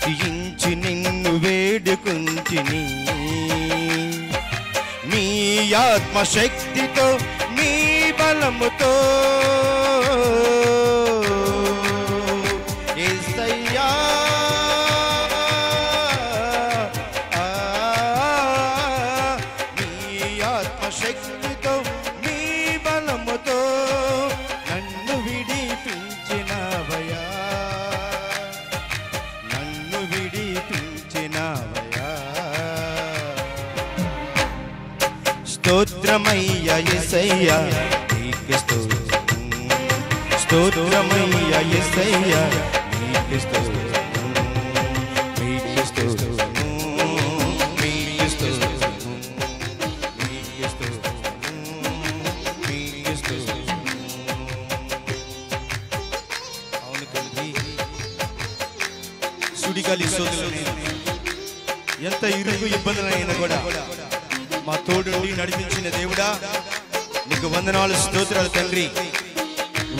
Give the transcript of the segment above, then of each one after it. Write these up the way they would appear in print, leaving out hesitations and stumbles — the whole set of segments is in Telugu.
అతిశయించి నిన్ను వేడుకుంటిని. నీ ఆత్మశక్తితో నీ బలముతో యేసయ్యా నీ ఆత్మశక్తితో నీ బలముతో నన్ను విడిపించినవయ్యా, నన్ను విడిపించినవయ్యా. స్తోత్రమయ్యా యేసయ్యా నీకు స్తోత్రం, స్తోత్రమయ్యా యేసయ్యా నీకు స్తోత్రం, నీకు స్తోత్రం, నీకు స్తోత్రం, నీకు స్తోత్రం, నీకు స్తోత్రం. అవును తండ్రి, సుడిగాలి సోదరుని ఎంత ఇరుగు ఇబ్బందులైనా కూడా మా తోడు నడిపించిన దేవుడా నీకు వందనాలు, స్తోత్రాలు తండ్రి.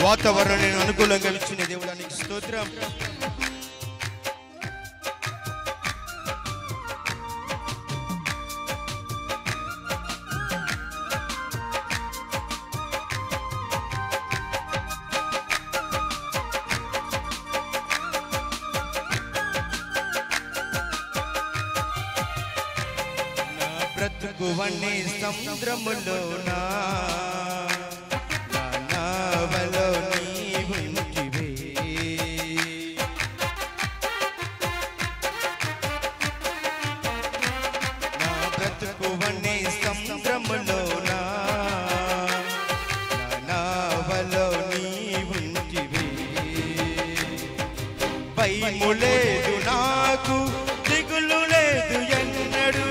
వాతావరణాన్ని అనుకూలంగా ఇచ్చిన దేవుడా నీకు స్తోత్రం. బ్రతుకువనే సముద్రములోనా నావలో నీవుంటివే, నా బ్రతుకువనే సముద్రములోనా నావలో నీవుంటివే. భయము లేదు నాకు, దిగులు లేదు ఎన్నడూ,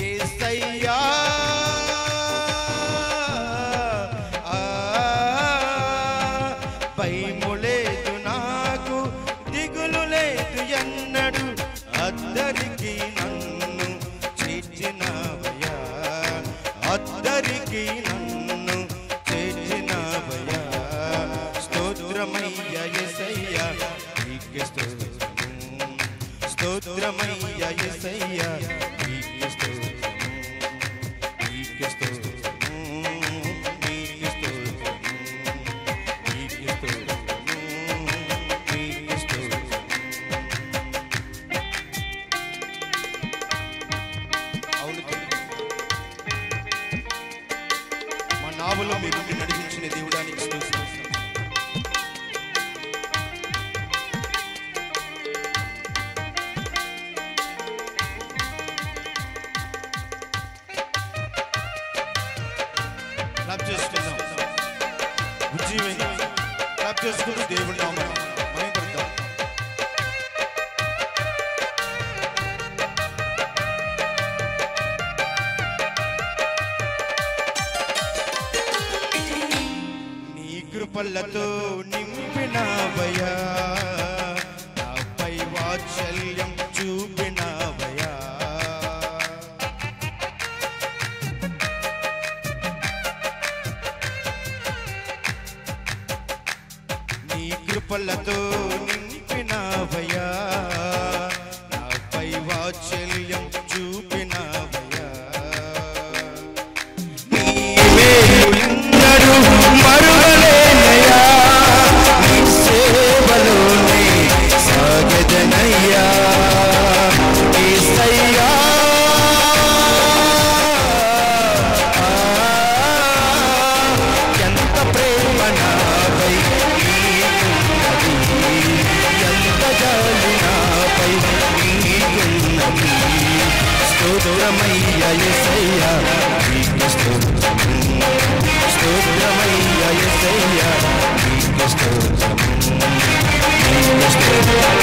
యేసయ్యా భయము లేదు నాకు, దిగులు లేదు ఎన్నడు, అద్దరికి నన్ను చేర్చినవయ్యా, అద్దరికి నన్ను చేర్చినవయ్యా. స్తోత్రమయ్యా యేసయ్యా నీకు స్తోత్రం, స్తోత్రమయ్యా యేసయ్యా నీకు స్తోత్రం, నీకు స్తోత్రం, నీకు స్తోత్రం, నీకు స్తోత్రం, నీకు స్తోత్రం. అవును తండ్రి, మా నావలో మీరు నడిపించిన దేవుడానికి స్తోత్రం. చేసుకుంటూ దేవుడి నామమున మహిమపడతాం. నీ కృపలతో నింపినవయ్యా, నాపై వాత్సల్యం చూపినవయ్యా, నీ కృపలతో నింపినవయ్యా, నాపై వాత్సల్యం చూపినవయ్యా. నీ మేలులెన్నడూ మరువలేనయ్యా, నీ సేవలోనే సాగెదనయ్యా, యేసయ్యా ఎంత ప్రేమ నాపై ఎంత జాలి నాపై నీకున్నది. స్తోత్రమయ్యా యేసయ్యా నీకు స్తోత్రం, స్తోత్రమయ్యా యేసయ్యా నీకు స్తోత్రం, నీకు స్తోత్రం,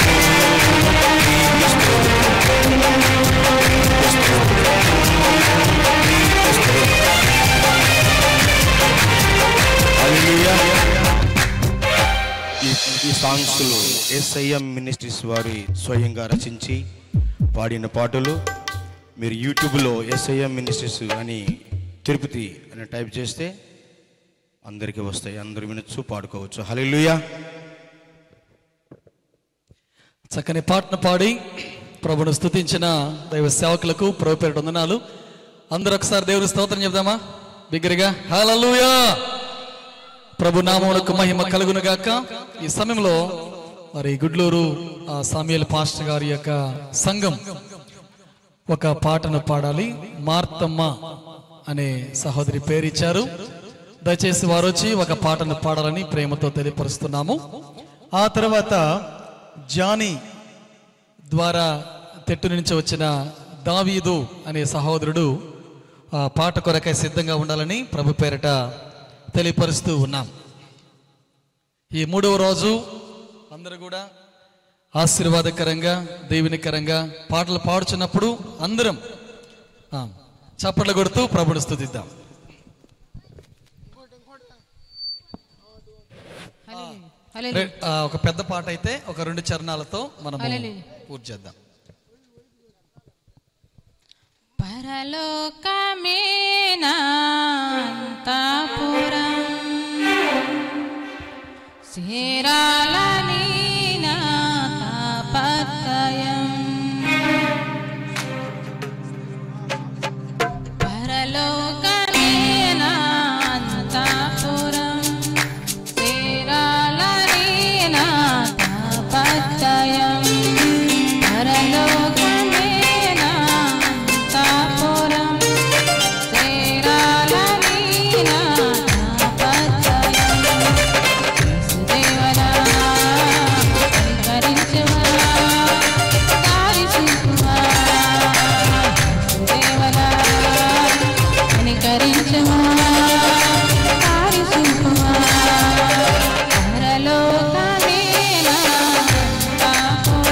నీకు స్తోత్రం, నీకు స్తోత్రం, నీకు స్తోత్రం. హల్లెలూయా. ఈ సాంగ్స్ యేసయ్య మినిస్ట్రీస్ వారి స్వయంగా రచించి పాడిన పాటలు. మీరు యూట్యూబ్లో యేసయ్య మినిస్ట్రీస్ అని తిరుపతి అని టైప్ చేస్తే అందరికీ వస్తాయి, అందరూ వినొచ్చు, పాడుకోవచ్చు. హల్లెలూయా. చక్కని పాటను పాడి ప్రభును స్తుతించిన దైవ సేవకులకు ప్రభు పేరిట వందనాలు. అందరూ ఒకసారి దేవుని స్తోత్రం చెప్దామా బిగ్గరగా? హల్లెలూయా. ప్రభు నామమునకు మహిమ కలుగును గాక. ఈ సమయంలో మరి గుడ్లూరు సామ్యూయల్ పాస్టర్ గారి యొక్క సంఘం ఒక పాటను పాడాలి. మార్తమ్మ అనే సహోదరి పేరు ఇచ్చారు. దయచేసి వారు వచ్చి ఒక పాటను పాడాలని ప్రేమతో తెలియపరుస్తున్నాము. ఆ తర్వాత జానీ ద్వారా తెట్టు నుంచి వచ్చిన దావీదు అనే సహోదరుడు ఆ పాట కొరకై సిద్ధంగా ఉండాలని ప్రభు పేరిట తెలియపరుస్తూ ఉన్నాం. ఈ 3వ రోజు అందరూ కూడా ఆశీర్వాదకరంగా దీవెనకరంగా పాటలు పాడుచున్నప్పుడు అందరం చప్పట్లు కొడుతూ ప్రభుని స్తుతిద్దాం. ఒక పెద్ద పాట అయితే ఒక 2 చరణాలతో మనం పూర్తి చేద్దాం. పరలోకమేనాంతపురం సేరాలని నాపత్కయం పరలోకమేనాంతపురం సేరాలని నాపత్కయం పరలోకమేనాంతపురం సేరాలని నాపత్కయం దేవరా కరించవా దారి చూపువా దేవరా కరించవా దారి చూపువా పరలోకమేనాంతపురం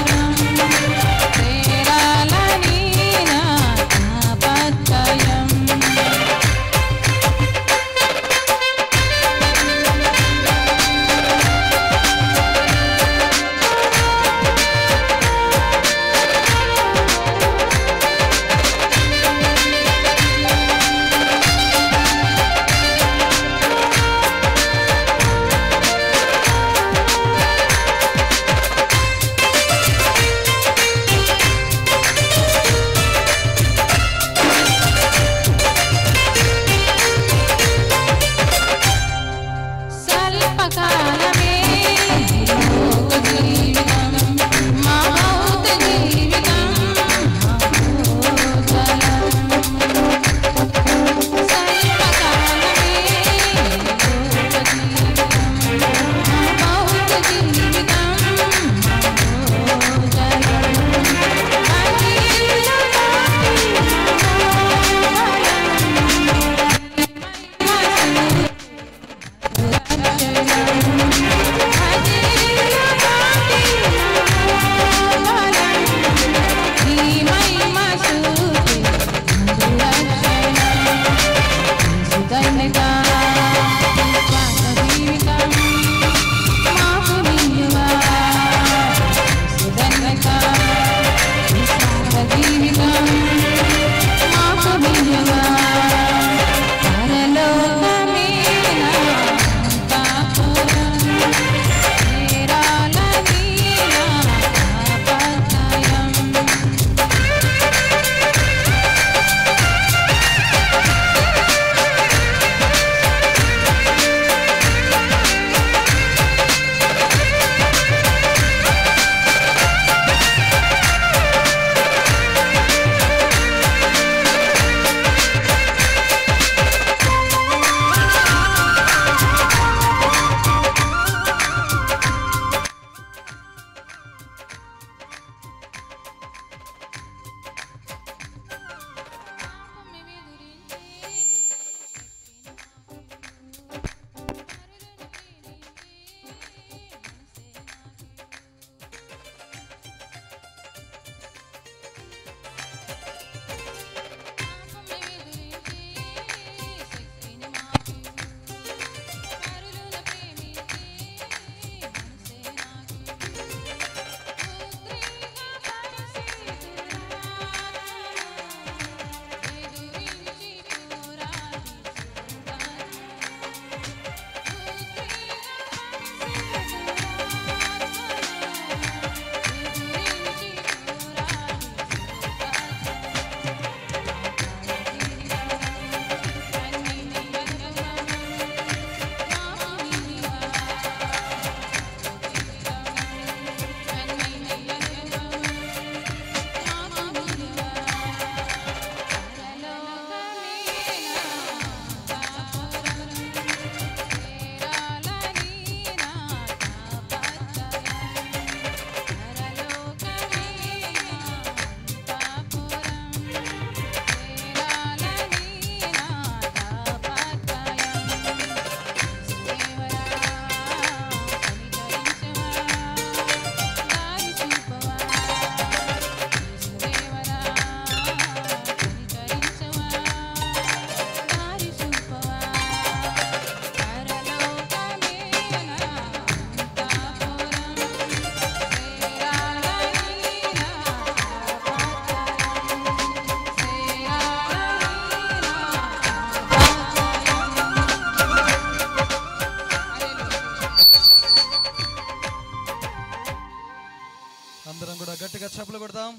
అందరం కూడా గట్టిగా చప్పలు కొడదాం,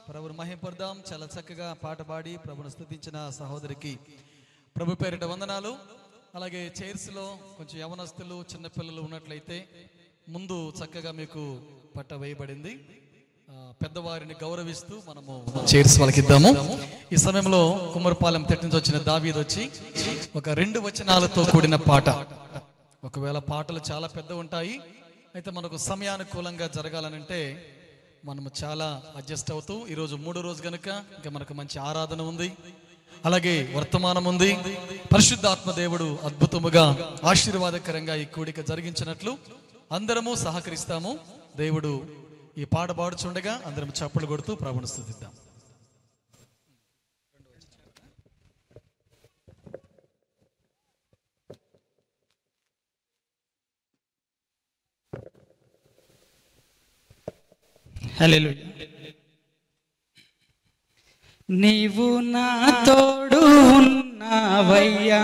ప్రభుని మహింపడదాం. చాలా చక్కగా పాట పాడి ప్రభుని స్తుతించిన సహోదరికి ప్రభు పేరిట వందనాలు. అలాగే చైర్స్ లో కొంచెం యవనస్తులు చిన్నపిల్లలు ఉన్నట్లయితే ముందు చక్కగా మీకు పట్ట వేయబడింది. పెద్దవారిని గౌరవిస్తూ మనము చైర్స్ వాళ్ళకి ఇద్దాము. ఈ సమయంలో కుమ్మరిపాలెం తెట్టి నుంచి వచ్చిన దావీద్ వచ్చి ఒక 2 వచనాలతో కూడిన పాట. ఒకవేళ పాటలు చాలా పెద్ద ఉంటాయి, అయితే మనకు సమయానుకూలంగా జరగాలనంటే మనము చాలా అడ్జస్ట్ అవుతూ, ఈరోజు 3వ రోజు కనుక ఇంకా మనకు మంచి ఆరాధన ఉంది, అలాగే వర్తమానం ఉంది. పరిశుద్ధాత్మ దేవుడు అద్భుతముగా ఆశీర్వాదకరంగా ఈ కూడిక జరిగించినట్లు అందరము సహకరిస్తాము. దేవుడు ఈ పాట పాడుచుండగా అందరం చప్పలు కొడుతూ ప్రభువును స్తుతిద్దాం. హల్లెలూయా. నీవు నా తోడు ఉన్నావయ్యా,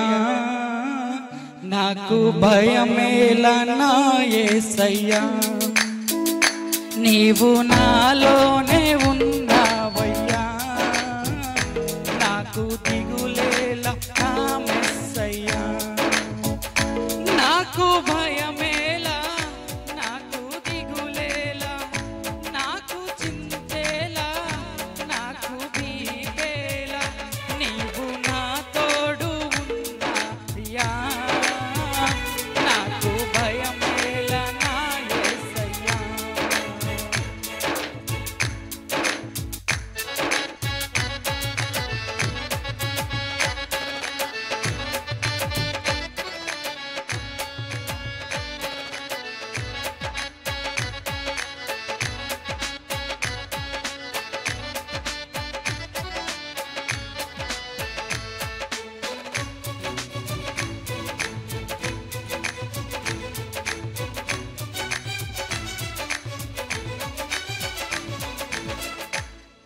నాకు భయమేలా నా యేసయ్యా. నీవు నాలోనే ఉన్నావయ్యా, నాకు దిగులేలా నా మెస్సయ్యా. నాకు భయమేలా, నాకు దిగులేలా, నాకు చింతేలా, నాకు భీతేలా. నీవు నా తోడు ఉన్నావయ్యా, నాకు భయమేలా నా యేసయ్యా.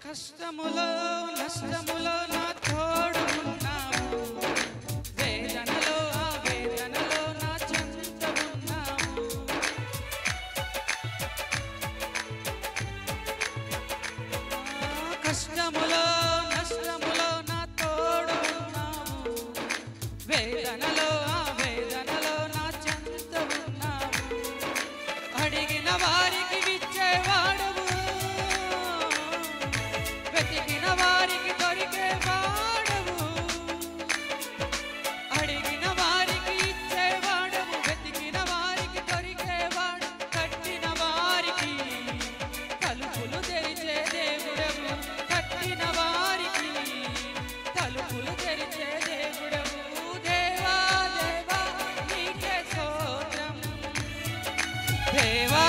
కష్టములో నష్టములో నా తోడు ఉన్నావు, వేదనలో ఆ వేదనలో నా చెంత ఉన్నావు. కష్టములో నష్టములో నా తోడు ఉన్నావు, వేదనలో ఆ వేదనలో నా చెంత ఉన్నావు. అడిగిన వారికి ఇచ్చేవాడవు, వెతికిన వారికి దొరికేవాడవు. అడిగిన వారికి ఇచ్చేవాడవు, వెతికిన వారికి దొరికేవాడు. కట్టిన వారికి తలుపులు తెరిచే దేవుడవు, కట్టిన వారికి తలుపులు తెరిచే దేవుడవు. దేవా దేవా నీకే స్తోత్రం, దేవా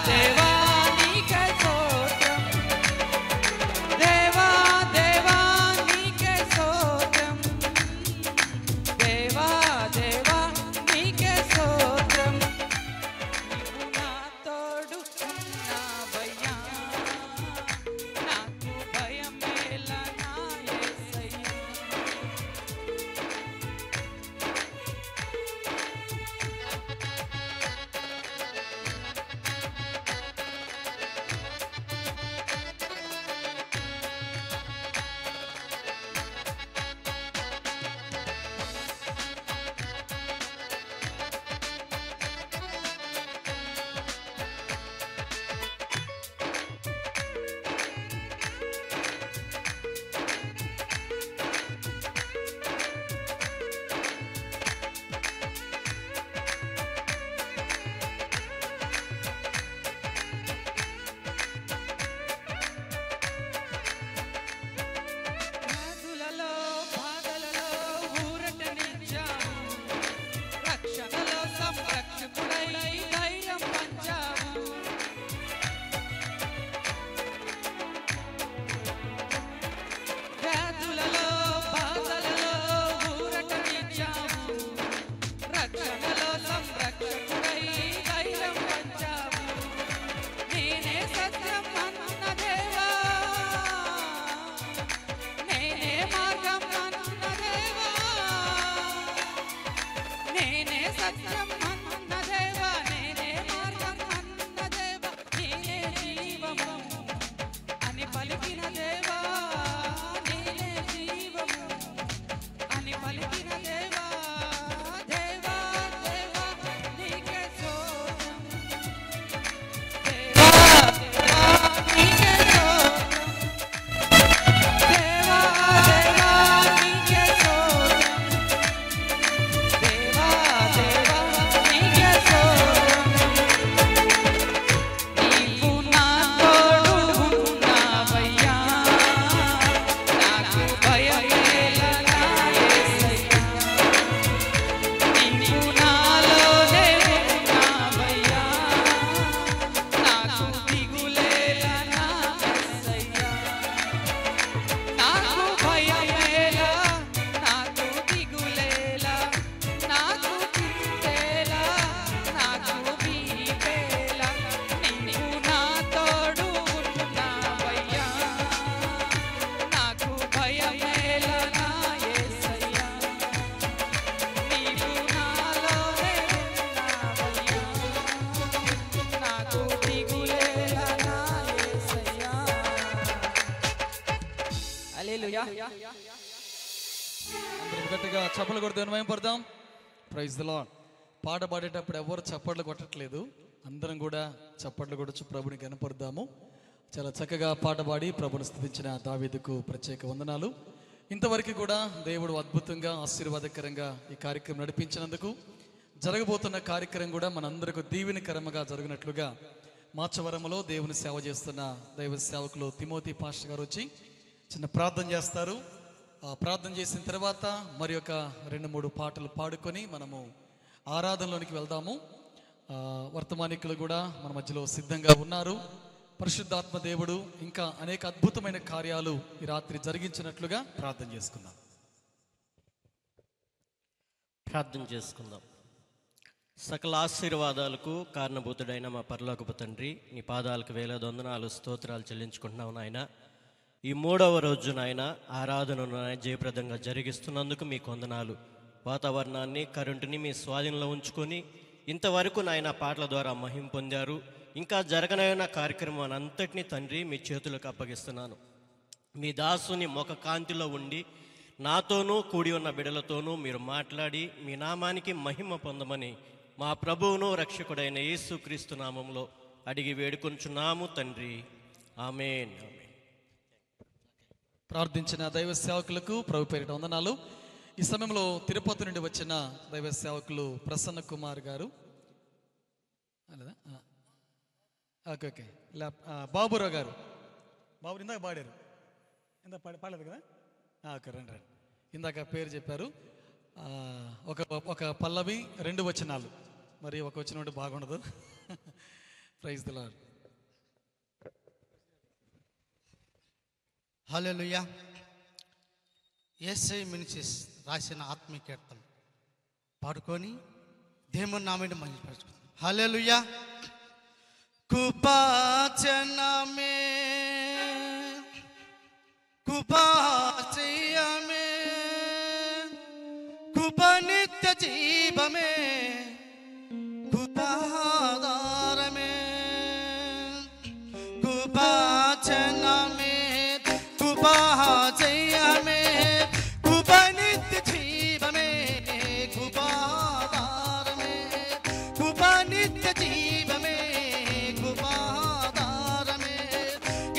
దేవా నీకే స్తోత్రం, దేవా దేవా నీకే స్తోత్రం, దేవా దేవా నీకే స్తోత్రం. నీవు నా తోడు ఉన్నావయ్యా, నాకు భయమేలా నా యేసయ్యా. అందరం గట్టిగా చప్పట్లు కొడుతూ మహిమపడదాం. Praise the lord. పాట పాడేటప్పుడు ఎవరు చప్పట్లు కొట్టట్లేదు, అందరం కూడా చప్పట్లు కొట్టచ్చు, ప్రభుని కనపడదాము. చాలా చక్కగా పాట పాడి ప్రభుని స్తుతించిన దావీదుకు ప్రత్యేక వందనాలు. ఇంతవరకు కూడా దేవుడు అద్భుతంగా ఆశీర్వాదకరంగా ఈ కార్యక్రమం నడిపించినందుకు, జరగబోతున్న కార్యక్రమం కూడా మనందరికీ దీవెనకరంగా జరిగినట్లుగా మాచవరంలో దేవుని సేవ చేస్తున్న దైవ సేవకులు తిమోతి పాస్టర్ గారు వచ్చి చిన్న ప్రార్థన చేస్తారు. ప్రార్థన చేసిన తర్వాత మరి ఒక 2-3 పాటలు పాడుకొని మనము ఆరాధనలోనికి వెళ్దాము. వర్తమానికులు కూడా మన మధ్యలో సిద్ధంగా ఉన్నారు. పరిశుద్ధాత్మ దేవుడు ఇంకా అనేక అద్భుతమైన కార్యాలు ఈ రాత్రి జరిగించినట్లుగా ప్రార్థన చేసుకుందాం. ప్రార్థన చేసుకుందాం. సకల ఆశీర్వాదాలకు కారణభూతుడైన మా పరలోకపు తండ్రి, నీ పాదాలకు వేలాది వందనాలు స్తోత్రాలు చెల్లించుకుంటున్నావు నాయన. ఈ 3వ రోజు నాయన ఆరాధనను జయప్రదంగా జరిగిస్తున్నందుకు మీకు వందనాలు. వాతావరణాన్ని, కరెంటుని మీ స్వాధీనంలో ఉంచుకొని ఇంతవరకు నాయన పాటల ద్వారా మహిమ పొందారు. ఇంకా జరగనైన కార్యక్రమాన్ని అంతటినీ తండ్రి మీ చేతులకు అప్పగిస్తున్నాను. మీ దాసుని ముఖ కాంతిలో ఉండి నాతోనూ కూడి ఉన్న బిడలతోనూ మీరు మాట్లాడి మీ నామానికి మహిమ పొందమని మా ప్రభువును రక్షకుడైన యేసుక్రీస్తు నామంలో అడిగి వేడుకొంచున్నాము తండ్రి. ఆమేన్. ప్రార్థించిన దైవ సేవకులకు ప్రభు పేరిట వందనాలు. ఈ సమయంలో తిరుపతి నుండి వచ్చిన దైవ సేవకులు ప్రసన్న కుమార్ గారు, ఓకే బాబురావు గారు, బాబు ఇందాక పాడారు, ఇందాక పాడలేదు కదా, ఓకే రండి రండి. ఇందాక పేరు చెప్పారు. ఒక పల్లవి 2 వచనాలు, మరి ఒక వచనం బాగుండదు. Praise the lord. Hallelujah. Yesayya ministries రాసిన ఆత్మీయ కీర్తనలు పాడుకొని దేవుని నామమున మహిమపరచుకుందాం. హల్లెలూయా. కృపాచనమే కృపాచయమే కృపా నిత్య జీవమే కృపాధారమే కృపాచనమే కృపాచయమే కృపా నిత్య జీవమే కృపాధారమే కృపా నిత్య జీవమే కృపాధారమే.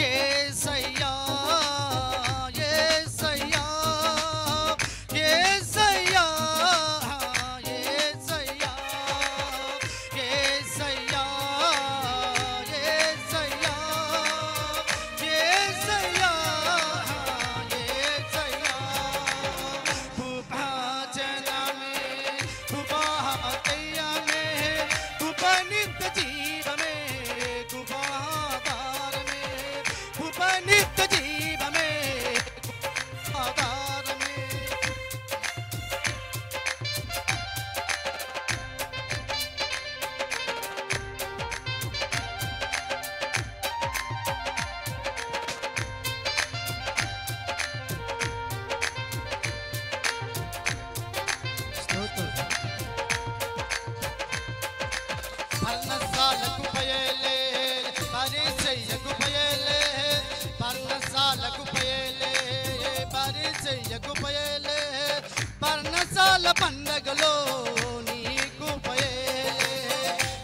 యేసయ్యా యేసయ్యా యేసయ్యా యేసయ్యా యేసయ్యా యేసయ్యా యేసయ్యా యేసయ్యా కృపాజనమే కృపాతయ్యమే కృపా నిత్య జీవమే కృపాధారమే కృపా నిత్య జీవమే కృపాధారమే. పర్ణశాలకు పయలే పరిచయ్యకు పయలే పర్ణశాలకు పయలే పరిచయ్యకు పయలే పర్ణశాల పండగలో నీకు పయలే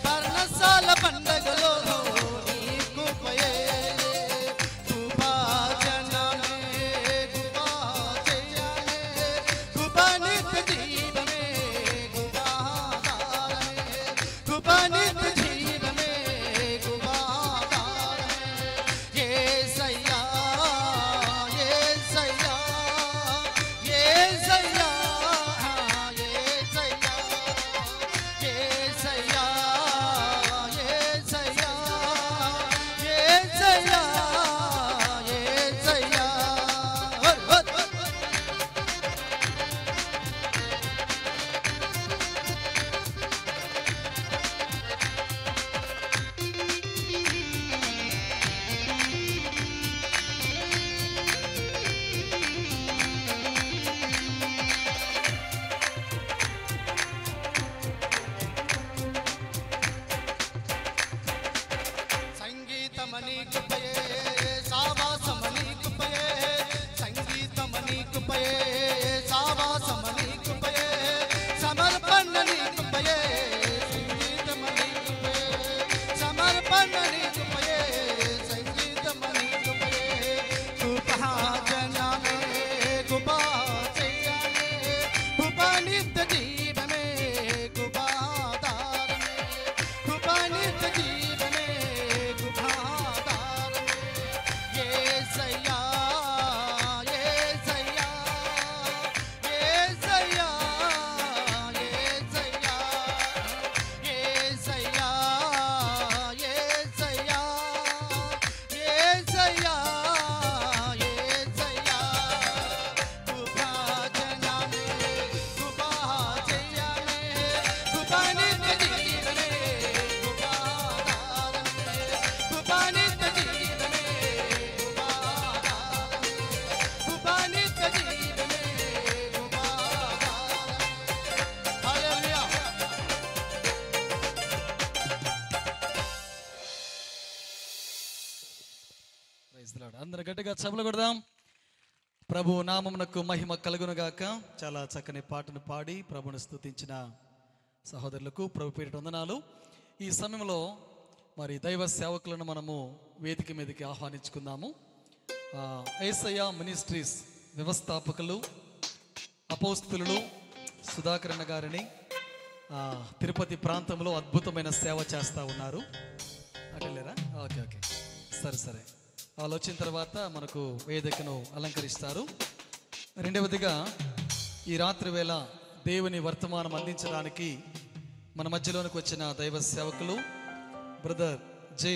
పర్ణశాల పండగలో నీకు పయలే కృపాజనమే కృపాజయమే కృపా నిత్య జీవమే కృపాధారమే కృపా నిత్య జీవమే కృపాధారమే. యేసయ్యా యేసయ్యా యేసయ్యా యేసయ్యా యేసయ్యా యేసయ్యా యేసయ్యా యేసయ్యా. సంగీతమని కృపయే సావాసమని కృపయే సంగీతమ ప్రైజ్ ది లార్డ్. అందరూ గట్టిగా చప్పట్లు కొడదాం. ప్రభు నామమునకు మహిమ కలుగునుగాక. చాలా చక్కని పాటను పాడి ప్రభుని స్తుతించిన సహోదరులకు ప్రభు పేరిట వందనాలు. ఈ సమయంలో మరి దైవ సేవకులను మనము వేదిక మీదకి ఆహ్వానించుకుందాము. యేసయ్య మినిస్ట్రీస్ వ్యవస్థాపకులు అపోస్తులు సుధాకరణ గారిని తిరుపతి ప్రాంతంలో అద్భుతమైన సేవ చేస్తూ ఉన్నారు. అటెళ్ళారా? ఓకే ఓకే, సరే. వాళ్ళు వచ్చిన తర్వాత మనకు వేదికను అలంకరిస్తారు. రెండవదిగా ఈ రాత్రి వేళ దేవుని వర్తమానం అందించడానికి మన మధ్యలోనికి వచ్చిన దైవ సేవకులు బ్రదర్ జే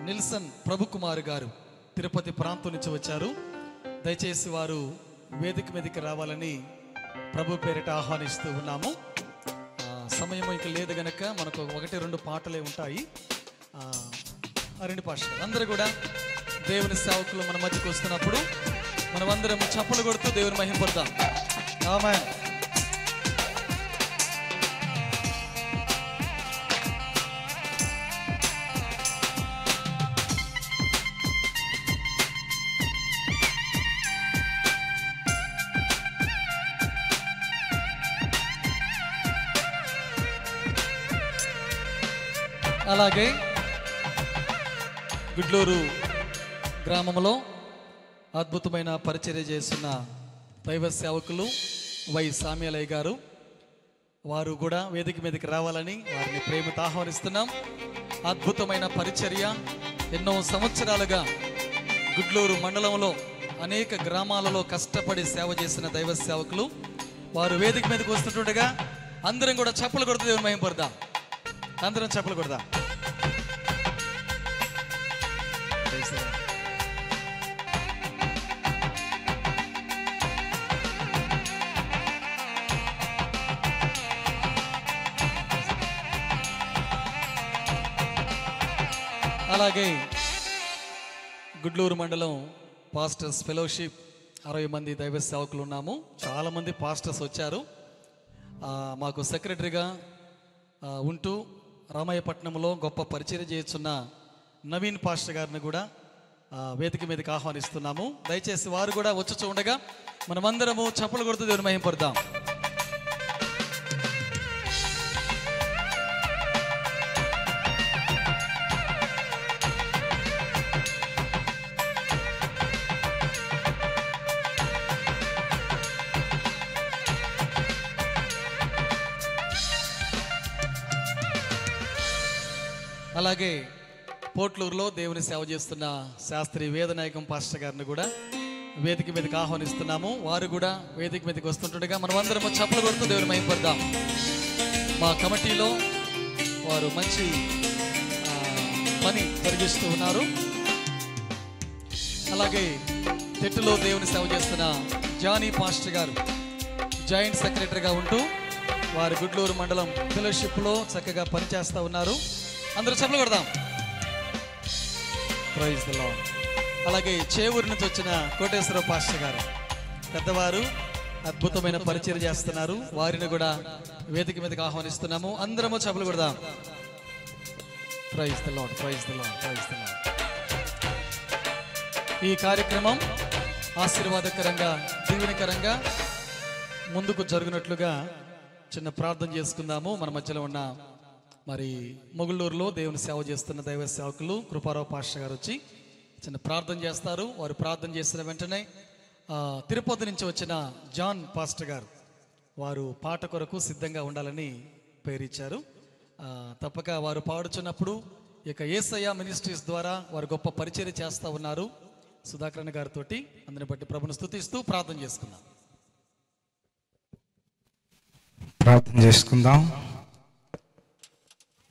నిల్సన్ ప్రభు కుమార్ గారు తిరుపతి ప్రాంతం నుంచి వచ్చారు. దయచేసి వారు వేదిక మీదకి రావాలని ప్రభు పేరిట ఆహ్వానిస్తూ ఉన్నాము. సమయం ఇంకా లేదు గనక మనకు 1-2 పాటలే ఉంటాయి. రెండు పాటలు అందరూ కూడా దేవుని సేవకులు మన మధ్యకు వస్తున్నప్పుడు మనమందరం చప్పలు కొడుతూ దేవుని మహిమపడతాం. ఆమేన్. అలాగే గుడ్లూరు గ్రామంలో అద్భుతమైన పరిచర్య చేస్తున్న దైవ సేవకులు వై సామ్యాలయ్య గారు, వారు కూడా వేదిక మీదకి రావాలని వారిని ప్రేమతో ఆహ్వానిస్తున్నాం. అద్భుతమైన పరిచర్య, ఎన్నో సంవత్సరాలుగా గుడ్లూరు మండలంలో అనేక గ్రామాలలో కష్టపడి సేవ చేసిన దైవ సేవకులు వారు వేదిక మీదకి వస్తుంటుండగా అందరం కూడా చప్పలు కొడుతూ దేవుని మహిమపడదాం. అందరం చప్పలు కొడదాం. అలాగే గుడ్లూరు మండలం పాస్టర్స్ ఫెలోషిప్ 60 మంది దైవ సేవకులు ఉన్నాము. చాలామంది పాస్టర్స్ వచ్చారు. మాకు సెక్రటరీగా ఉంటూ రామాయపట్నంలో గొప్ప పరిచర్య చేస్తున్న నవీన్ పాస్టర్ గారిని కూడా వేదిక మీదకి ఆహ్వానిస్తున్నాము. దయచేసి వారు కూడా వచ్చి ఉండగా మనమందరము చప్పలు కొడుతూ దేవుని మహిమపడదాం. అలాగే పోట్లూరులో దేవుని సేవ చేస్తున్న శాస్త్రి వేదనాయకం పాస్టర్ గారిని కూడా వేదిక మీదకి ఆహ్వానిస్తున్నాము. వారు కూడా వేదిక మీదకి వస్తుంటుండగా మనమందరము చప్పలు కొడుతూ దేవుని మహిమపడదాం. మా కమిటీలో వారు మంచి పని జరిగిస్తూ ఉన్నారు. అలాగే తెట్టులో దేవుని సేవ చేస్తున్న జానీ పాస్టర్ గారు జాయింట్ సెక్రటరీగా ఉంటూ వారు గుడ్లూరు మండలం ఫెలోషిప్లో చక్కగా పనిచేస్తూ ఉన్నారు. అందరూ చప్పలు కొడదాం. Praise the lord. అలాగే చేవూరు నుంచి వచ్చిన కోటేశ్వరరావు పాస్టర్ గారు పెద్దవారు అద్భుతమైన పరిచయం చేస్తున్నారు. వారిని కూడా వేదిక మీదకి ఆహ్వానిస్తున్నాము. అందరము చప్పలు కొడదాం. Praise the lord, praise the lord, praise the lord. ఈ కార్యక్రమం ఆశీర్వాదకరంగా దీవెనకరంగా ముందుకు జరుగునట్లుగా చిన్న ప్రార్థన చేసుకుందాము. మన మధ్యలో ఉన్న మరి మొగుళ్ళూరులో దేవుని సేవ చేస్తున్న దైవ సేవకులు కృపారావు పాస్టర్ గారు వచ్చి చిన్న ప్రార్థన చేస్తారు. వారు ప్రార్థన చేసిన వెంటనే తిరుపతి నుంచి వచ్చిన జాన్ పాస్టర్ గారు వారు పాట కొరకు సిద్ధంగా ఉండాలని పేరిచ్చారు. తప్పక వారు పాడుచున్నప్పుడు ఇక యేసయ్య మినిస్ట్రీస్ ద్వారా వారు గొప్ప పరిచర్య చేస్తూ ఉన్నారు సుధాకరణ గారితో. అందుని బట్టి ప్రభుని స్తుతిస్తూ ప్రార్థన చేసుకుందాం. ప్రార్థన చేసుకుందాం.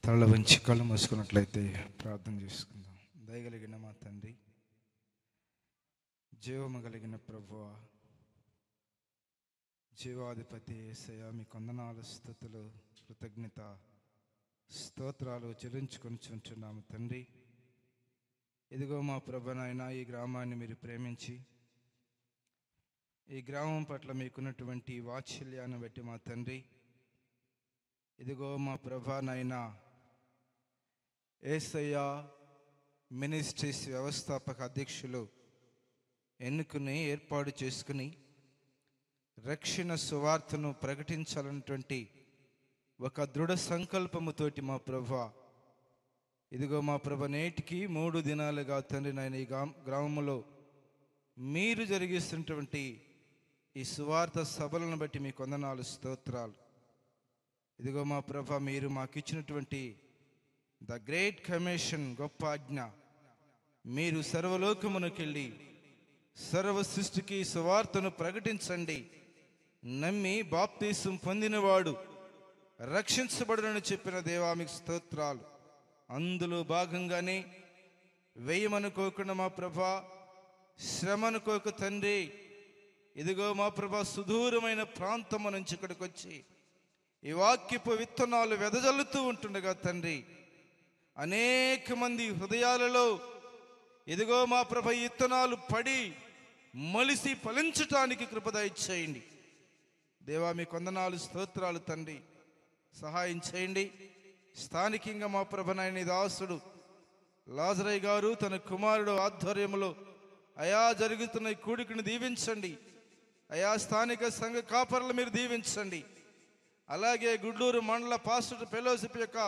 తల వంచి కళ్ళు మూసుకున్నట్లయితే ప్రార్థన చేసుకుందాం. దయగలిగిన మా తండ్రి, జీవము కలిగిన ప్రభువా, జీవాధిపతి యేసయ్య, మీ వందనాలు, స్తుతులు, కృతజ్ఞత, స్తోత్రాలు చెల్లించుకొని చుంటున్నాము తండ్రి. ఇదిగో మా ప్రభునైనా ఈ గ్రామాన్ని మీరు ప్రేమించి ఈ గ్రామం పట్ల మీకున్నటువంటి వాత్సల్యాన్ని బట్టి మా తండ్రి, ఇదిగో మా ప్రభానైనా యేసయ్య మినిస్ట్రీస్ వ్యవస్థాపక అధ్యక్షులు ఎన్నుకుని ఏర్పాటు చేసుకుని రక్షణ సువార్తను ప్రకటించాలన్నటువంటి ఒక దృఢ సంకల్పముతోటి మా ప్రభువా, ఇదిగో మా ప్రభు నేటికి 3 దినాలుగా తండ్రి నాయన ఈ గ్రామంలో మీరు జరిగిస్తున్నటువంటి ఈ సువార్త సభలను బట్టి మీకు వందనాలు, స్తోత్రాలు. ఇదిగో మా ప్రభు, మీరు మాకు ఇచ్చినటువంటి ద గ్రేట్ కమిషన్, గొప్ప ఆజ్ఞ, మీరు సర్వలోకమునకెళ్ళి సర్వ సృష్టికి సువార్తను ప్రకటించండి, నమ్మి బాప్తీసం పొందినవాడు రక్షించబడునని చెప్పిన దేవా మీకు స్తోత్రాలు. అందులో భాగంగానే వ్యయమనుకోకుండా మా ప్రభా, శ్రమనుకోక తండ్రి, ఇదిగో మా ప్రభా సుదూరమైన ప్రాంతము నుంచి ఇక్కడికి వచ్చి ఈ వాక్యపు విత్తనాలు వెదజల్లుతూ ఉంటుండగా తండ్రి, అనేక మంది హృదయాలలో ఇదిగో మా ప్రభ ఈ విత్తనాలు పడి మొలిసి ఫలించటానికి కృప దయచేయండి దేవా. మీ వందనాలు, స్తోత్రాలు తండ్రి. సహాయం చేయండి. స్థానికంగా మా ప్రభనైన దాసుడు లాజరయ్య గారు తన కుమారుడు ఆధ్వర్యంలో అయా జరుగుతున్న ఈ కూడికను దీవించండి అయా. స్థానిక సంఘ కాపరులు మీరు దీవించండి. అలాగే గుడ్లూరు మండల పాస్టర్ ఫెలోషిప్ యొక్క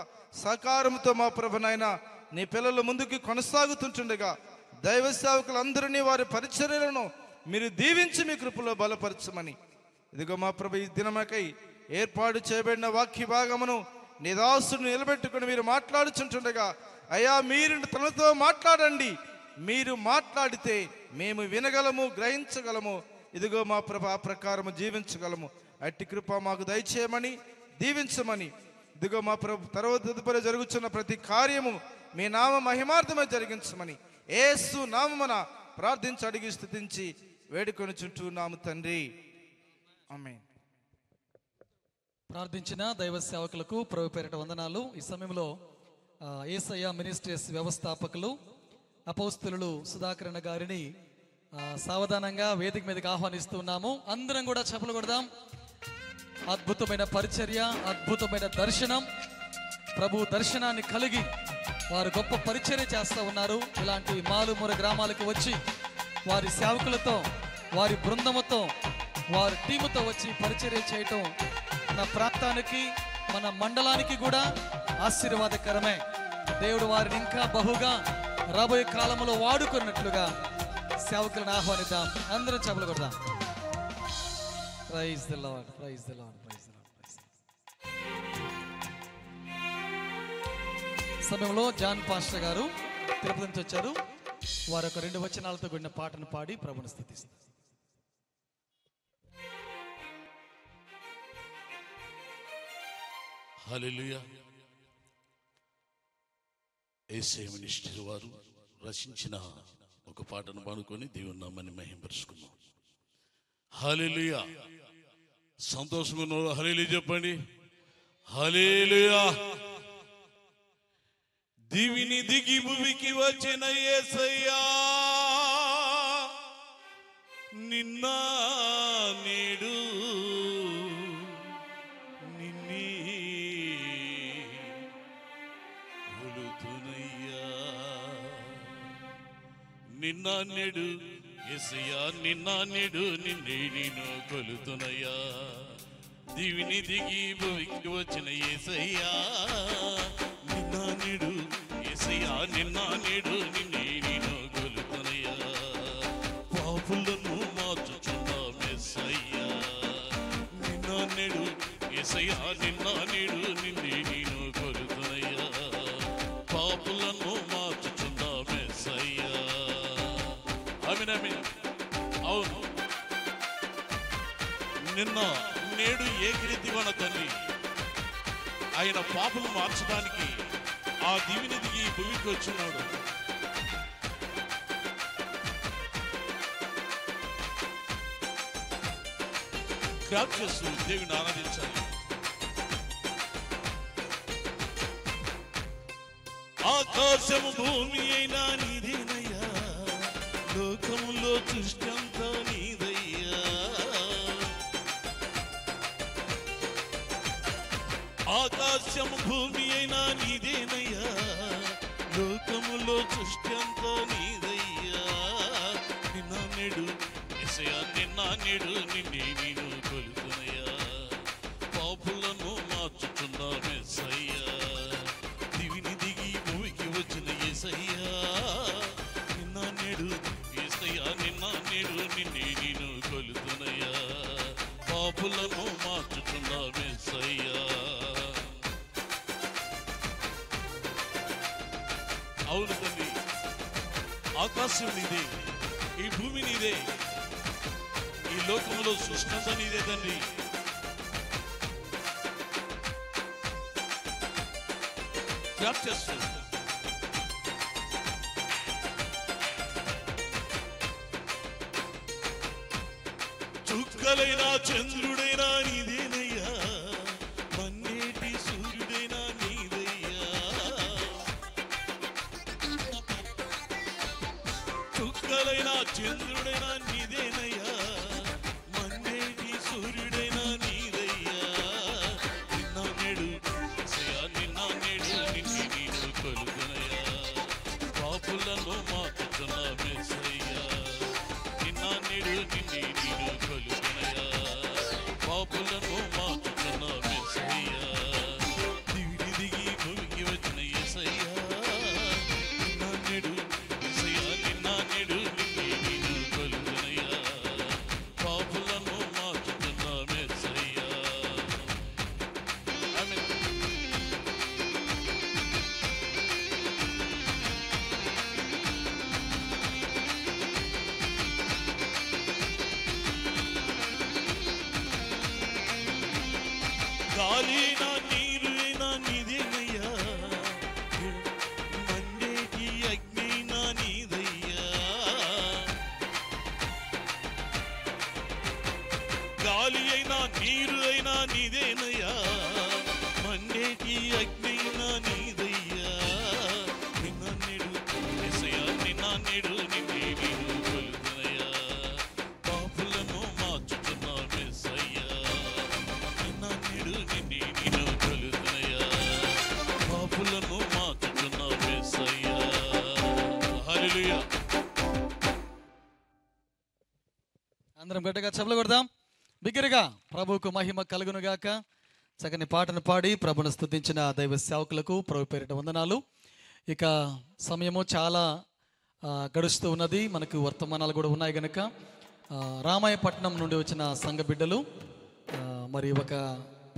సహకారంతో మా ప్రభనైనా నీ పిల్లలు ముందుకు కొనసాగుతుంటుండగా దైవ సేవకులందరినీ వారి పరిచర్యలను మీరు దీవించి మీ కృపలో బలపరచమని, ఇదిగో మా ప్రభు ఈ దినమకై ఏర్పాటు చేయబడిన వాక్య భాగమును నీ దాసుని నిలబెట్టుకుని మీరు మాట్లాడుచుంటుండగా అయ్యా, మీరు తనతో మాట్లాడండి. మీరు మాట్లాడితే మేము వినగలము, గ్రహించగలము. ఇదిగో మా ప్రభు ఆ ప్రకారము జీవించగలము. అట్టి కృప మాకు దయచేయమని, దీవించమని, ఇదిగో మా ప్రభు తదుపరి జరుగుతున్న ప్రతి కార్యము మీ నామ మహిమార్థమై జరిగించమని యేసు నామమున ప్రార్థించి అడిగి స్తుతించి వేడుకొని చుంటున్నాము తండ్రి. ఆమేన్. ప్రార్థించిన దైవ సేవకులకు ప్రభు పేరిట వందనాలు. ఈ సమయంలో యేసయ్య మినిస్ట్రీస్ వ్యవస్థాపకులు అపోస్తలులు సుధాకరణ గారిని సావధానంగా వేదిక మీదకి ఆహ్వానిస్తున్నాము. అందరం కూడా చప్పలు కొడదాం. అద్భుతమైన పరిచర్య, అద్భుతమైన దర్శనం, ప్రభు దర్శనాన్ని కలిగి వారు గొప్ప పరిచర్య చేస్తూ ఉన్నారు. ఇలాంటి మారుమూల గ్రామాలకు వచ్చి వారి సేవకులతో, వారి బృందముతో, వారి టీముతో వచ్చి పరిచర్య చేయటం మన ప్రాంతానికి, మన మండలానికి కూడా ఆశీర్వాదకరమే. దేవుడు వారిని ఇంకా బహుగా రాబోయే కాలంలో వాడుకున్నట్లుగా సేవకులను ఆహ్వానిద్దాం. అందరం చప్పలు కొడదాం. Praise the lord, praise the lord, praise the lord, praise the lord. సమయంలో జాన్ పాస్టర్ గారు తిరుపతి నుంచి వచ్చారు. వారు ఒక 2 వచనాలతో కూడిన పాటను పాడి ప్రభుని స్తుతిస్తారు. హల్లెలూయా. యేసయ్య మినిస్ట్రీ వారు రచించిన ఒక పాటను పాడుకొని దేవుని నామాన్ని మహిమపరుచుకున్నాం. హల్లెలూయా. సంతోషంగా ఉన్నారు. హల్లెలూయా చెప్పండి. హల్లెలూయా. దివిని దిగి భూమికి వచ్చిన యేసయ్యా, నిన్న నేడు నిన్నే కొలుతునయ్యా. నిన్న నేడు యేసయ్యా, నిన్న నేడు నిన్నే నేను కొలుతునయ్యా. దివిని దిగి భూమికి వచ్చిన యేసయ్యా, నిన్న నేడు యేసయ్యా, నిన్న నేడు నిన్నే నేను కొలుతునయ్యా. పాపులను మార్చుచున్న యేసయ్యా, నిన్న నేడు యేసయ్యా, నిన్న నేడు నిన్నే నేను కొలుతునయ్యా. పాపులను మార్చుచున్న యేసయ్యా. ఆమేన్, ఆమేన్. అవును, నిన్న నేడు ఏకరీతివన తండ్రి ఆయన పాపులు మార్చడానికి ఆ దివిని దిగి భూమికి వచ్చున్నాడు. క్రాప్ చేస్తూ దేవుని ఆరాధించాలి. ఆకాశము భూమి అయినా నీదేనయ్యా, లోకములో సృష్టి అంతా నీదయ్యా. ఆకాశము భూమి అయినా నీదేనయ్యా, లోకములో సృష్టి అంతా నీదయ్యా. నిన్న నేడు యేసయ్యా, నిన్న నేడు నిన్నే నేను కొలుతునయ్యా. పాపులను మార్చుచున్న యేసయ్యా, దివిని దిగి భూమికి వచ్చిన యేసయ్యా. నిన్న నేడు యేసయ్యా, నిన్న నేడు నిన్నే నేను కొలుతునయ్యా. పాపులను మార్చుచున్న యేసయ్యా. అవును తండ్రి, ఆకాశం నీదే, ఈ భూమి నీదే, ఈ లోకంలో సృష్టి అంతా నీదే తండ్రి. క్లాప్ చేస్తూ చుక్కలైనా చంద్రుడైనా నీదేనయ్యా, మన్నేటి సూర్యుడైనా నీదయ్యా. చుక్కలైనా చంద్రుడైనా నీదేనయ్యా, మన్నేటి సూర్యుడైనా నీదయ్యా. నిన్న నేడు యేసయ్యా, నిన్న నేడు నిన్నే నేను కొలుతునయ్యా. పాపులను మార్చుచున్న యేసయ్యా, నిన్న నేడు నిన్నే నేను కొలుతునయ్యా. పాపులను మార్చుచున్న యేసయ్యా, దివిడి దిగి భూమికి వచ్చిన యేసయ్యా. నిన్న నేడు యేసయ్యా, నిన్న నేడు నిన్నే నేను కొలుతునయ్యా. పాపులను మార్చుచున్న యేసయ్యా. ఆమేన్. గాలినా నీరునా నీదేనయ్యా, మండేటి అగ్నినా నీదయ్యా. గాలి అయినా నీరు అయినా నీదేనయ్యా, మండేటి అగ్నినా నీదయ్యా. నిన్న నేడు యేసయ్యా, నిన్న నేడు నిన్నే నేను కొలుతునయ్యా. పాపులను మార్చుచున్న యేసయ్యా, నిన్న నేడు నిన్నే నేను కొలుతునయ్యా. పాపులను మార్చుచున్న యేసయ్యా. హల్లెలూయా. అందరం గట్టిగా చెప్పులు కొడదాం బిగ్గరగా. ప్రభువుకు మహిమ కలుగును గాక. చక్కని పాటను పాడి ప్రభును స్తుతించిన దైవ సేవకులకు ప్రభు పేరిట వందనాలు. ఇక సమయము చాలా గడుస్తూ ఉన్నది, మనకు వర్తమానాలు కూడా ఉన్నాయి గనుక రామాయపట్నం నుండి వచ్చిన సంఘ బిడ్డలు మరి ఒక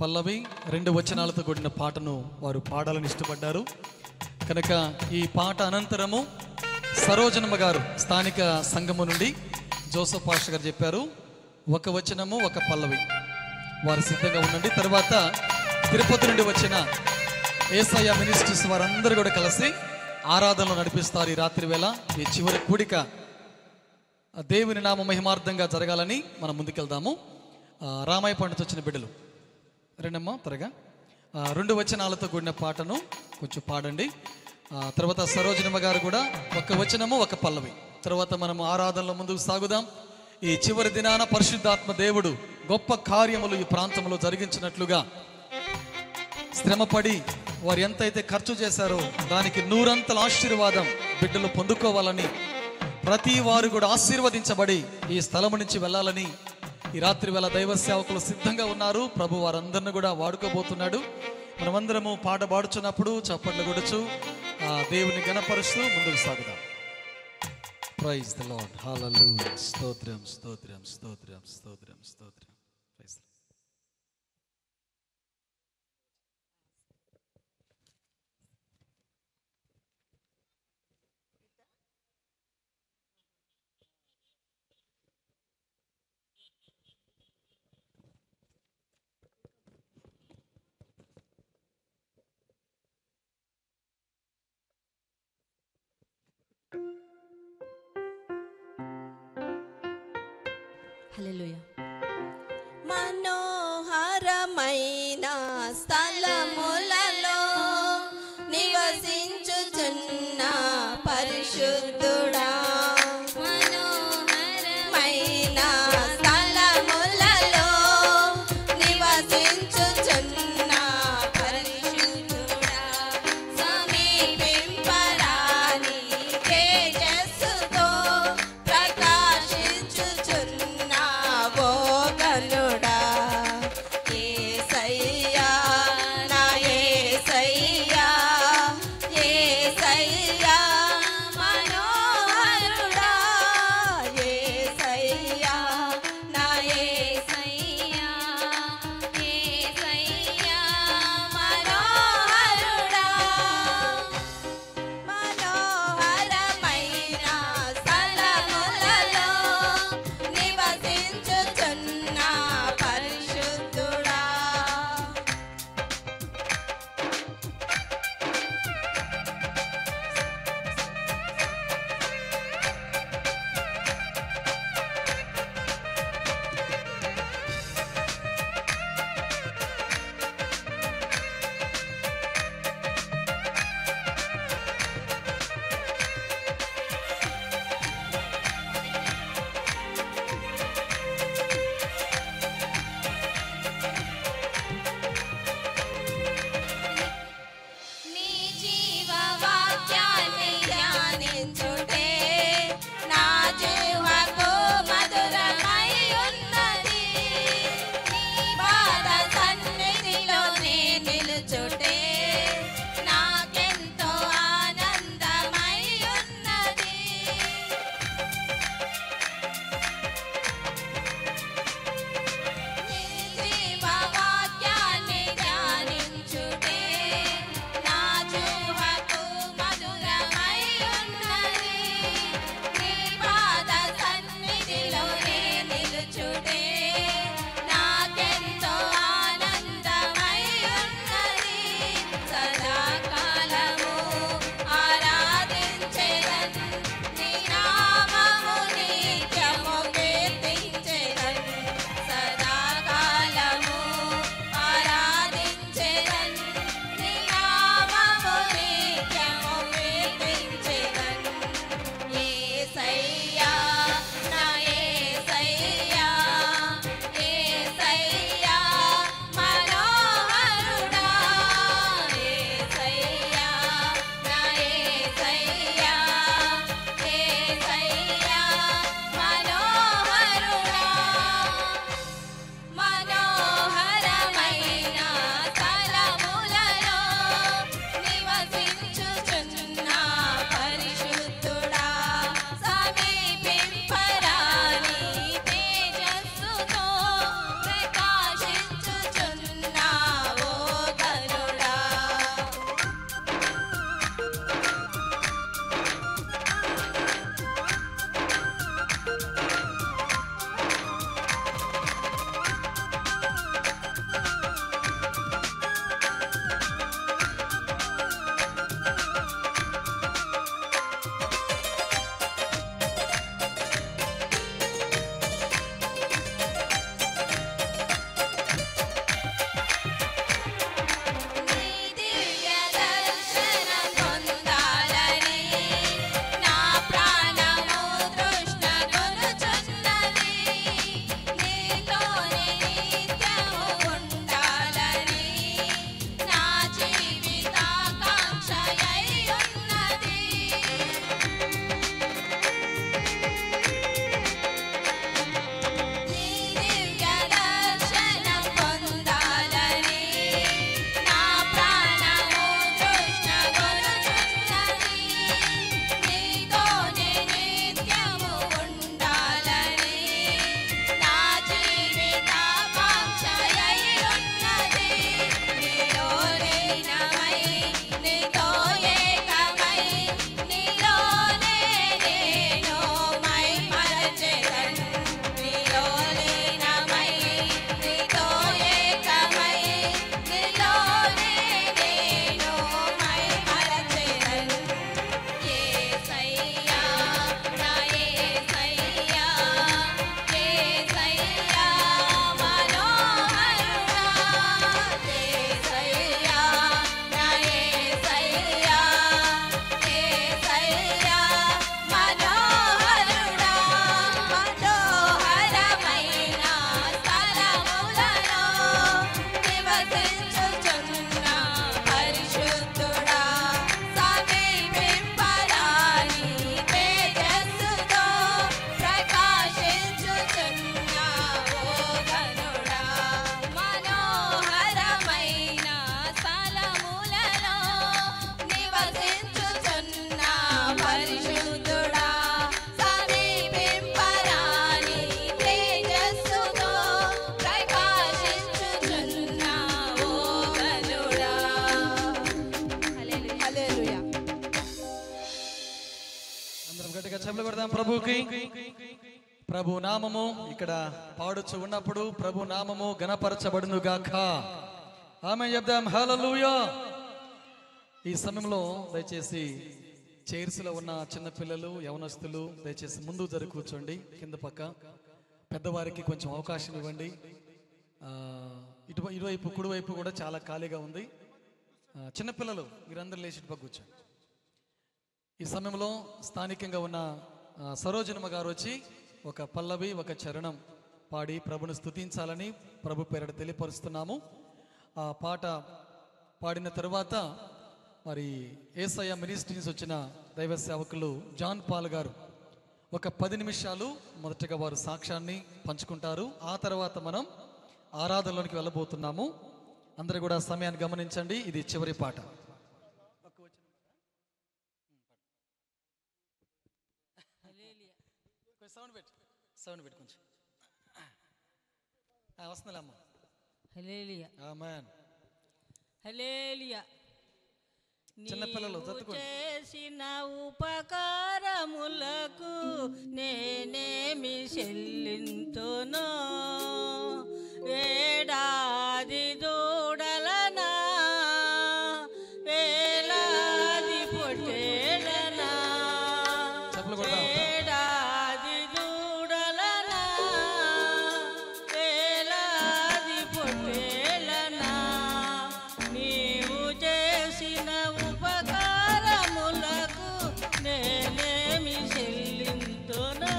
పల్లవి 2 వచనాలతో కూడిన పాటను వారు పాడాలని ఇష్టపడ్డారు కనుక ఈ పాట అనంతరము సరోజనమ్మ గారు స్థానిక సంఘము నుండి జోసఫ్ పాస్టర్ గారు చెప్పారు, 1 వచనము 1 పల్లవి. వారు సిద్ధంగా ఉండండి. తర్వాత తిరుపతి నుండి వచ్చిన ఏసయ్య మినిస్ట్రీస్ వారందరూ కూడా కలిసి ఆరాధనలు నడిపిస్తారు. ఈ రాత్రి వేళ ఈ చివరి కూడిక దేవుని నామ మహిమార్థంగా జరగాలని మనం ముందుకెళ్దాము. రామయ్య పండుతో వచ్చిన బిడ్డలు రెండమ్మా త్వరగా 2 వచనాలతో కూడిన పాటను కొంచెం పాడండి. తర్వాత సరోజనమ్మ గారు కూడా 1 వచనము 1 పల్లవి. తర్వాత మనము ఆరాధనలో ముందుకు సాగుదాం. ఈ చివరి దినాన పరిశుద్ధాత్మ దేవుడు గొప్ప కార్యములు ఈ ప్రాంతంలో జరిగించినట్లుగా శ్రమపడి వారు ఎంతైతే ఖర్చు చేశారో దానికి 100 ఆశీర్వాదం బిడ్డలు పొందుకోవాలని, ప్రతి వారు కూడా ఆశీర్వదించబడి ఈ స్థలం నుంచి వెళ్ళాలని ఈ రాత్రి వేళ దైవ సేవకులు సిద్ధంగా ఉన్నారు. ప్రభు వారందరిని కూడా వాడుకోబోతున్నాడు. మనమందరము పాట పాడుచున్నప్పుడు చప్పట్లు కొడుచు దేవుని గణపరుస్తూ ముందుకు సాగుదాం. Praise the lord. హల్లెలూయా. స్తోత్రం స్తోత్రం స్తోత్రం స్తోత్రం స్తోత్రం. Praise the lord. హల్లెలూయా. మనోహరమైన స్థలములలో నివసించుచున్న పరిశుద్ధుడా, మనోహరమైన స్థలములలో నివసించుచున్న పరిశుద్ధుడా, సమీపింపరాని గట్టిగా చెప్పులు కొడదాం ప్రభుకి. ప్రభు నామము ఇక్కడ పాడుచు ఉన్నప్పుడు ప్రభు నామము గణపరచబడును గాక. ఆమేన్ చెప్దాం. హల్లెలూయా. ఈ సమయంలో దయచేసి చైర్స్ లో ఉన్న చిన్న పిల్లలు, యవనస్తులు దయచేసి ముందు జరుగు కూర్చోండి. కింద పక్క పెద్దవారికి కొంచెం అవకాశం ఇవ్వండి. ఇటువైపు కుడివైపు కూడా చాలా ఖాళీగా ఉంది. చిన్నపిల్లలు మీరందరూ లేచి ఇటుపక్క కూర్చోండి. ఈ సమయంలో స్థానికంగా ఉన్న సరోజనమ్మ గారు వచ్చి ఒక పల్లవి ఒక చరణం పాడి ప్రభుని స్తుతించాలని ప్రభు పేరట తెలియపరుస్తున్నాము. ఆ పాట పాడిన తర్వాత మరి యేసయ్య మినిస్ట్రీస్ వచ్చిన దైవ సేవకులు జాన్ పాల్ గారు ఒక 10 నిమిషాలు మొదటగా వారు సాక్ష్యాన్ని పంచుకుంటారు. ఆ తర్వాత మనం ఆరాధనలోనికి వెళ్ళబోతున్నాము. అందరూ కూడా సమయాన్ని గమనించండి. ఇది చివరి పాట. సౌండ్ పెట్టు కొంచెం. వస్తుందిలే అమ్మ. హల్లెలూయా ఆమేన్. హల్లెలూయా. చిన్నపిల్లలు నీవు చదువుకోండి. చేసిన ఉపకారములకు నేనేమి చెల్లింతును? ఏడాది దూడలనా, వేలాది పొట్టేలనా, చెప్పులు కొడదాం. ఏడాది దూడలనా, వేలాది పొట్టేలనా, నీవు చేసిన ఉపకారములకు నేనేమి చెల్లింతును?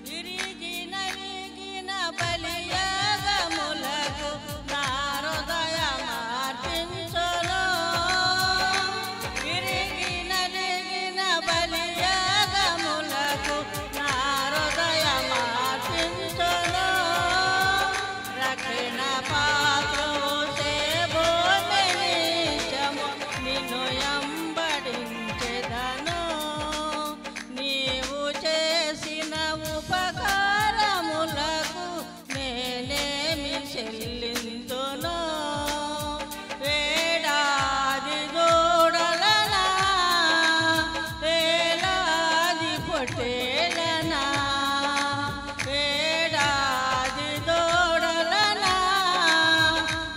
విరిగిన బలియాగములకు నా హృదయమర్పించును. విరిగిన బలియాగములకు నా హృదయమర్పించును. రక్షణ పాత్రము సేవోని నిత్యము నిన్ను యంబడించెదను. నీవు చేసిన ఉపకారములకు నేనేమి చెల్లింతును? వేడాది దూడలనా, వేలాది పొట్టేలనా, వేడాది దూడలనా,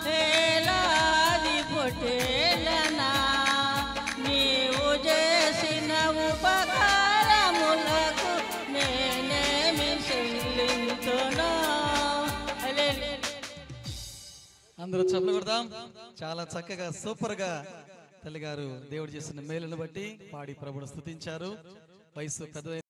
వేలాది పొట్టేలనా, నీవు చేసిన ఉపకారములకు నేనేమి చెల్లింతును? హల్లెలూయా. అందరూ చెప్పులు కొడదాం. చాలా చక్కగా సూపర్ గా తల్లి గారు దేవుడు చేసిన మేలును బట్టి పాడి ప్రభుని స్తుతించారు. వయసు పెద్ద